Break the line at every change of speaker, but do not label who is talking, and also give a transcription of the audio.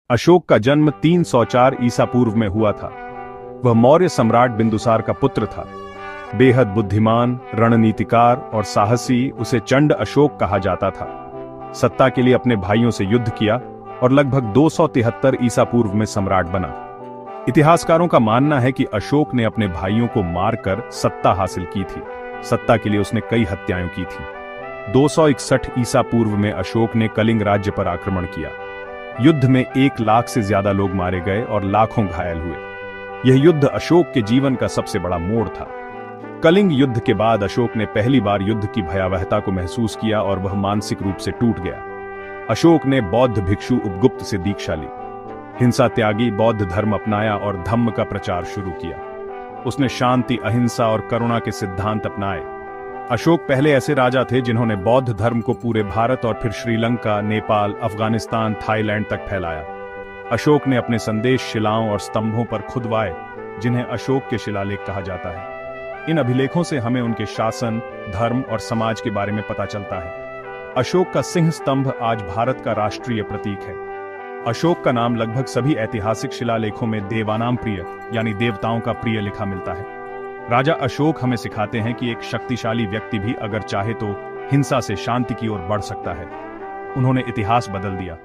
अशोक का जन्म 304 ईसा पूर्व में हुआ था। वह मौर्य सम्राट बिंदुसार का पुत्र था। बेहद बुद्धिमान, रणनीतिकार और साहसी उसे चंड अशोक कहा जाता था। सत्ता के लिए अपने भाइयों से युद्ध किया और लगभग 273 ईसा पूर्व में सम्राट बना। इतिहासकारों का मानना है कि अशोक ने अपने भाइयों को मारकर सत्ता हासिल की थी। सत्ता के लिए उसने कई हत्याएं की थी। 261 ईसा पूर्व में अशोक ने कलिंग राज्य पर आक्रमण किया। युद्ध में 1 लाख से ज्यादा लोग मारे गए और लाखों घायल हुए। यह युद्ध अशोक के जीवन का सबसे बड़ा मोड़ था। कलिंग युद्ध के बाद अशोक ने पहली बार युद्ध की भयावहता को महसूस किया और वह मानसिक रूप से टूट गया। अशोक ने बौद्ध भिक्षु उपगुप्त से दीक्षा ली, हिंसा त्यागी, बौद्ध धर्म अपनाया और धम्म का प्रचार शुरू किया। उसने शांति, अहिंसा और करुणा के सिद्धांत अपनाए। अशोक पहले ऐसे राजा थे जिन्होंने बौद्ध धर्म को पूरे भारत और फिर श्रीलंका, नेपाल, अफगानिस्तान, थाईलैंड तक फैलाया। अशोक ने अपने संदेश शिलाओं और स्तंभों पर खुदवाए, जिन्हें अशोक के शिलालेख कहा जाता है। इन अभिलेखों से हमें उनके शासन, धर्म और समाज के बारे में पता चलता है। अशोक का सिंह स्तंभ आज भारत का राष्ट्रीय प्रतीक है। अशोक का नाम लगभग सभी ऐतिहासिक शिलालेखों में देवानाम प्रिय यानी देवताओं का प्रिय लिखा मिलता है। राजा अशोक हमें सिखाते हैं कि एक शक्तिशाली व्यक्ति भी अगर चाहे तो हिंसा से शांति की ओर बढ़ सकता है। उन्होंने इतिहास बदल दिया।